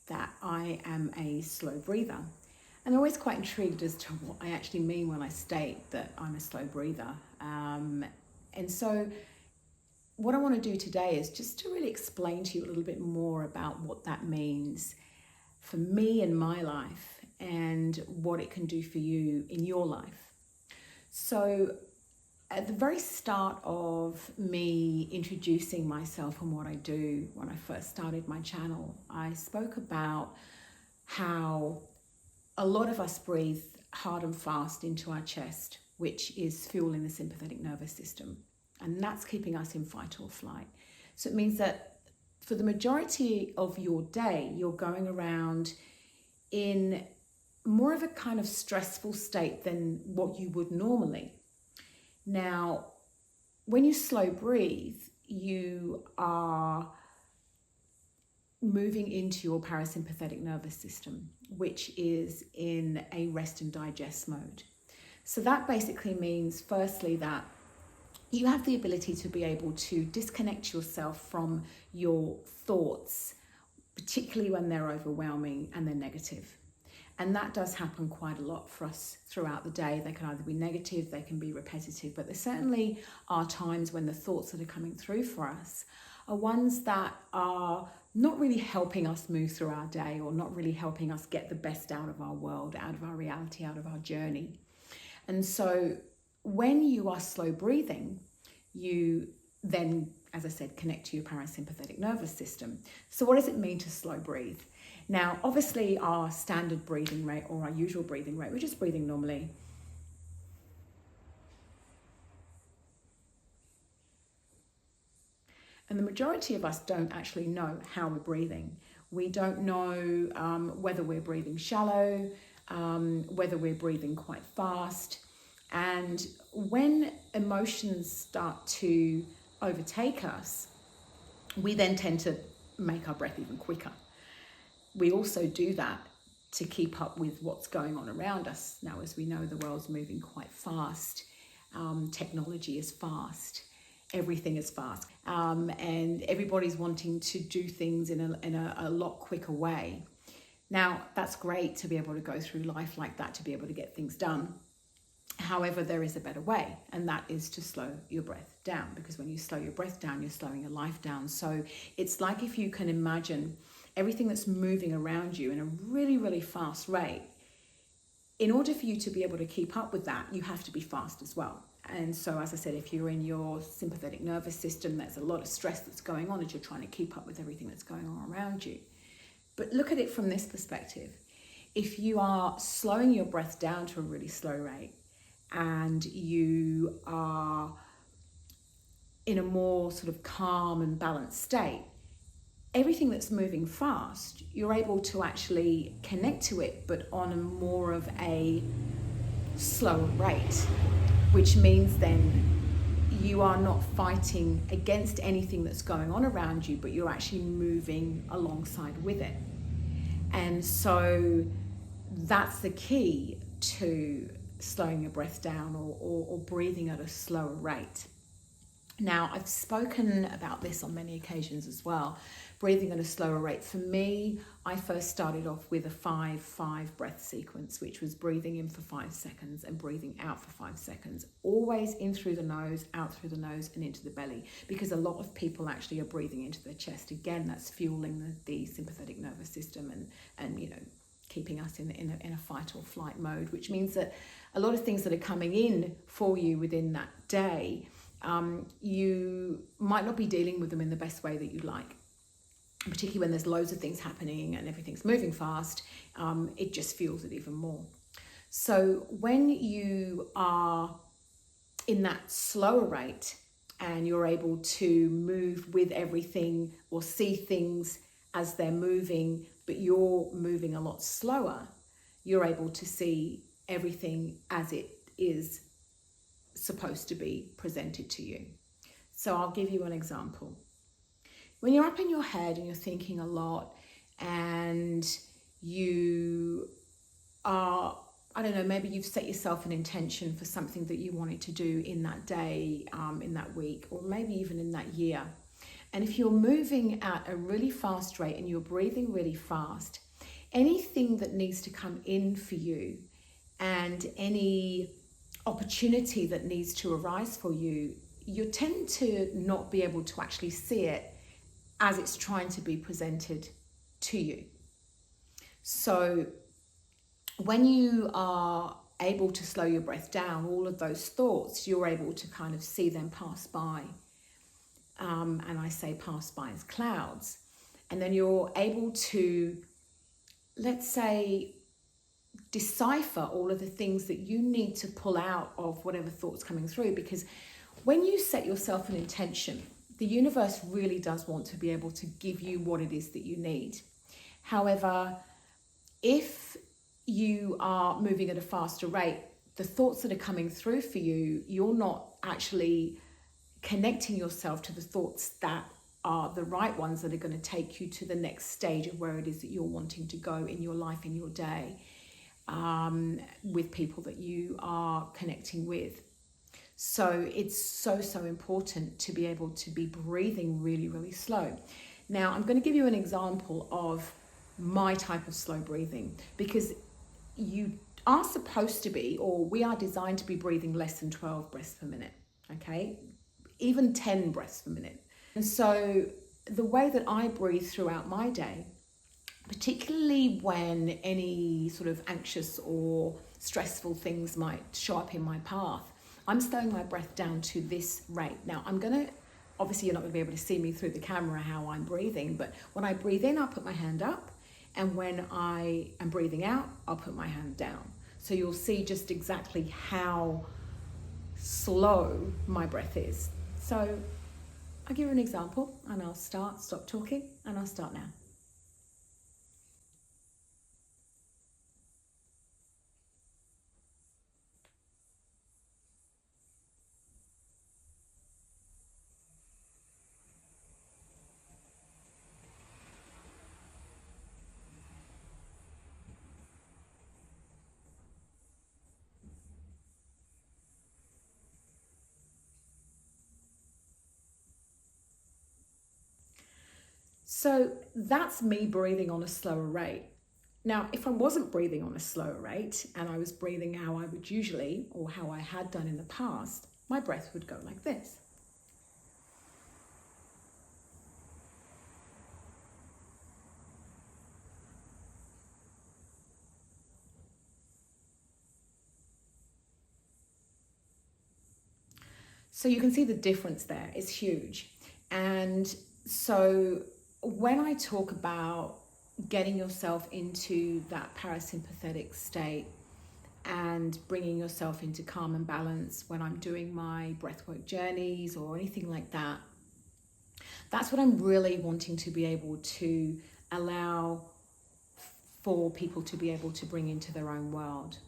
that I am a slow breather. And I'm always quite intrigued as to what I actually mean when I state that I'm a slow breather. And so what I want to do today is just to really explain to you a little bit more about what that means for me in my life and what it can do for you in your life. So at the very start of me introducing myself and what I do when I first started my channel, I spoke about how a lot of us breathe hard and fast into our chest, which is fueling the sympathetic nervous system. And that's keeping us in fight or flight. So it means that for the majority of your day, you're going around in more of a kind of stressful state than what you would normally. Now, when you slow breathe, you are moving into your parasympathetic nervous system, which is in a rest and digest mode. So that basically means, firstly, that you have the ability to be able to disconnect yourself from your thoughts, particularly when they're overwhelming and they're negative. And that does happen quite a lot for us throughout the day. They can either be negative, they can be repetitive, but there certainly are times when the thoughts that are coming through for us are ones that are not really helping us move through our day, or not really helping us get the best out of our world, out of our reality, out of our journey. And so when you are slow breathing, you then, as I said, connect to your parasympathetic nervous system. So what does it mean to slow breathe? Now, obviously our standard breathing rate, or our usual breathing rate, we're just breathing normally. And the majority of us don't actually know how we're breathing. We don't know whether we're breathing shallow, whether we're breathing quite fast. And when emotions start to overtake us, we then tend to make our breath even quicker. We also do that to keep up with what's going on around us. Now, as we know, the world's moving quite fast. Technology is fast. Everything is fast. And everybody's wanting to do things in a lot quicker way. Now, that's great to be able to go through life like that, to be able to get things done. However, there is a better way, and that is to slow your breath down, because when you slow your breath down, you're slowing your life down. So it's like if you can imagine everything that's moving around you in a really, really fast rate. In order for you to be able to keep up with that, you have to be fast as well. And so, as I said, if you're in your sympathetic nervous system, there's a lot of stress that's going on as you're trying to keep up with everything that's going on around you. But look at it from this perspective. If you are slowing your breath down to a really slow rate, and you are in a more sort of calm and balanced state, everything that's moving fast, you're able to actually connect to it, but on a more of a slower rate, which means then you are not fighting against anything that's going on around you, but you're actually moving alongside with it. And so that's the key to slowing your breath down, or breathing at a slower rate. Now, I've spoken about this on many occasions as well, breathing at a slower rate. For me, I first started off with a 5-5 breath sequence, which was breathing in for 5 seconds and breathing out for 5 seconds, always in through the nose, out through the nose, and into the belly, because a lot of people actually are breathing into their chest. Again, that's fueling the sympathetic nervous system and you know, keeping us in a fight or flight mode, which means that a lot of things that are coming in for you within that day, you might not be dealing with them in the best way that you'd like. Particularly when there's loads of things happening and everything's moving fast, it just fuels it even more. So when you are in that slower rate and you're able to move with everything or see things as they're moving, but you're moving a lot slower, you're able to see everything as it is supposed to be presented to you. So I'll give you an example. When you're up in your head and you're thinking a lot, and you are, I don't know, maybe you've set yourself an intention for something that you wanted to do in that day, in that week, or maybe even in that year. And if you're moving at a really fast rate and you're breathing really fast, anything that needs to come in for you and any opportunity that needs to arise for you, you tend to not be able to actually see it as it's trying to be presented to you. So when you are able to slow your breath down, all of those thoughts, you're able to kind of see them pass by. And I say pass by as clouds. And then you're able to, let's say, decipher all of the things that you need to pull out of whatever thought's coming through. Because when you set yourself an intention, the universe really does want to be able to give you what it is that you need. However, if you are moving at a faster rate, the thoughts that are coming through for you, you're not actually connecting yourself to the thoughts that are the right ones that are going to take you to the next stage of where it is that you're wanting to go in your life, in your day, with people that you are connecting with. So it's so important to be able to be breathing really, really slow. Now, I'm going to give you an example of my type of slow breathing, because you are supposed to be, or we are designed to be breathing less than 12 breaths per minute, okay? Even 10 breaths per minute. And so the way that I breathe throughout my day, particularly when any sort of anxious or stressful things might show up in my path, I'm slowing my breath down to this rate. Now, obviously you're not going to be able to see me through the camera how I'm breathing, but when I breathe in, I'll put my hand up, and when I am breathing out, I'll put my hand down. So you'll see just exactly how slow my breath is. So I'll give you an example, and I'll stop talking, and I'll start now. So that's me breathing on a slower rate. Now, if I wasn't breathing on a slower rate and I was breathing how I would usually, or how I had done in the past, my breath would go like this. So you can see the difference there. It's huge. And so when I talk about getting yourself into that parasympathetic state and bringing yourself into calm and balance when I'm doing my breathwork journeys or anything like that, that's what I'm really wanting to be able to allow for people to be able to bring into their own world.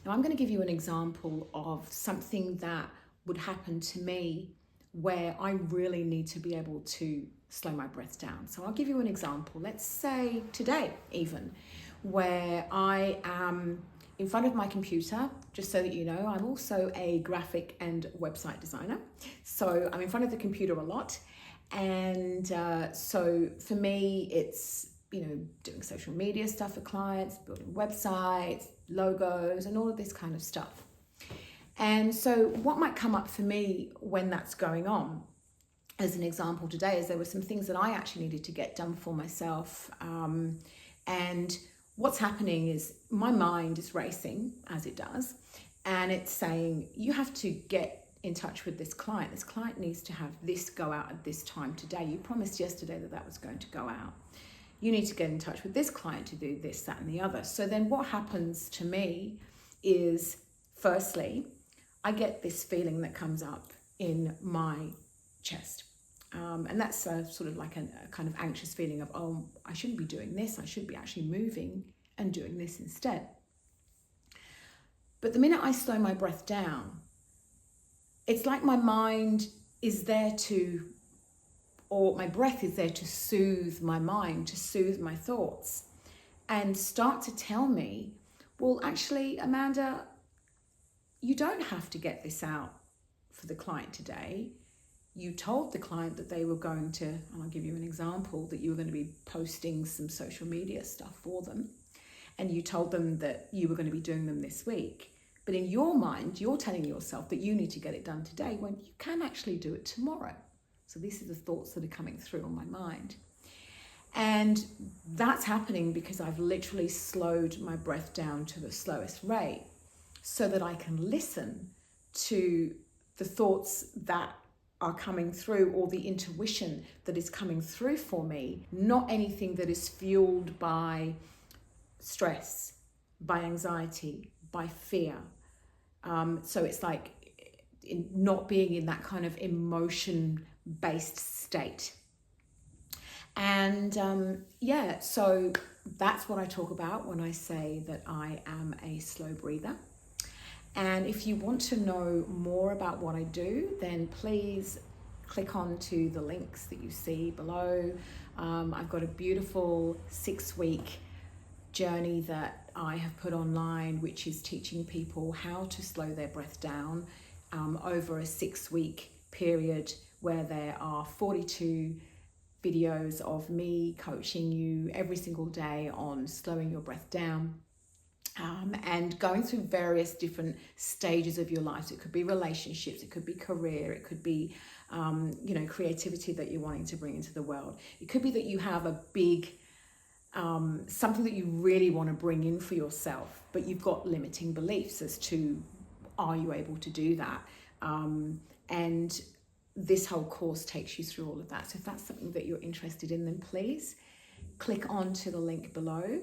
Now, I'm going to give you an example of something that would happen to me where I really need to be able to slow my breath down. So I'll give you an example. Let's say today even, where I am in front of my computer. Just so that you know, I'm also a graphic and website designer. So I'm in front of the computer a lot. And so for me, it's, doing social media stuff for clients, building websites, logos, and all of this kind of stuff. And so what might come up for me when that's going on, as an example today, is there were some things that I actually needed to get done for myself. And what's happening is my mind is racing, as it does, and it's saying, you have to get in touch with this client. This client needs to have this go out at this time today. You promised yesterday that that was going to go out. You need to get in touch with this client to do this, that, and the other. So then what happens to me is, firstly, I get this feeling that comes up in my chest. And that's sort of like a kind of anxious feeling of, oh, I shouldn't be doing this. I should be actually moving and doing this instead. But the minute I slow my breath down, it's like my mind is there to, or my breath is there to soothe my mind, to soothe my thoughts, and start to tell me, well, actually, Amanda, you don't have to get this out for the client today. you told the client that they were going to, and I'll give you an example, that you were going to be posting some social media stuff for them, and you told them that you were going to be doing them this week. But in your mind, you're telling yourself that you need to get it done today when you can actually do it tomorrow. So these are the thoughts that are coming through on my mind. And that's happening because I've literally slowed my breath down to the slowest rate so that I can listen to the thoughts that are coming through, or the intuition that is coming through for me, not anything that is fueled by stress, by anxiety, by fear. So it's like not being in that kind of emotion-based state. And so that's what I talk about when I say that I am a slow breather. And if you want to know more about what I do, then please click on to the links that you see below. I've got a beautiful 6-week journey that I have put online, which is teaching people how to slow their breath down over a 6-week period, where there are 42 videos of me coaching you every single day on slowing your breath down. And going through various different stages of your life. So it could be relationships, it could be career, it could be creativity that you're wanting to bring into the world. It could be that you have a big something that you really want to bring in for yourself, but you've got limiting beliefs as to, are you able to do that? And this whole course takes you through all of that. So if that's something that you're interested in, then please click on to the link below.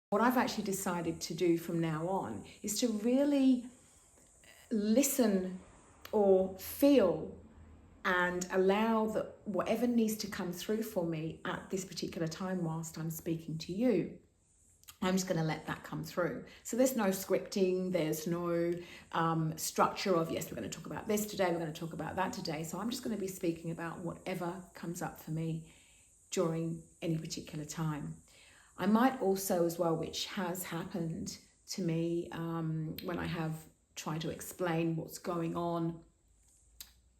What I've actually decided to do from now on is to really listen or feel and allow that whatever needs to come through for me at this particular time whilst I'm speaking to you, I'm just going to let that come through. So there's no scripting, there's no structure of, yes, we're going to talk about this today, we're going to talk about that today. So I'm just going to be speaking about whatever comes up for me during any particular time. I might also as well, which has happened to me when I have tried to explain what's going on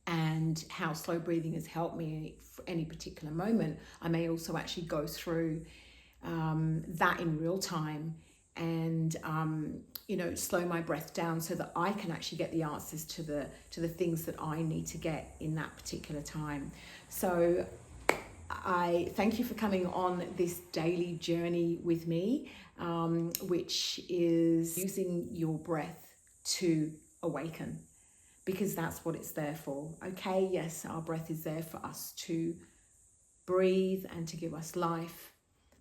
and how slow breathing has helped me for any particular moment, I may also actually go through that in real time and slow my breath down so that I can actually get the answers to the things that I need to get in that particular time. So I thank you for coming on this daily journey with me, which is using your breath to awaken, because that's what it's there for. Okay, yes, our breath is there for us to breathe and to give us life,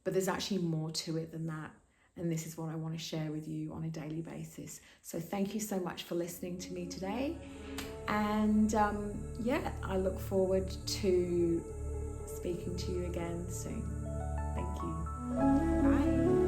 but there's actually more to it than that. And this is what I want to share with you on a daily basis. So thank you so much for listening to me today. And I look forward to speaking to you again soon. Thank you. Bye.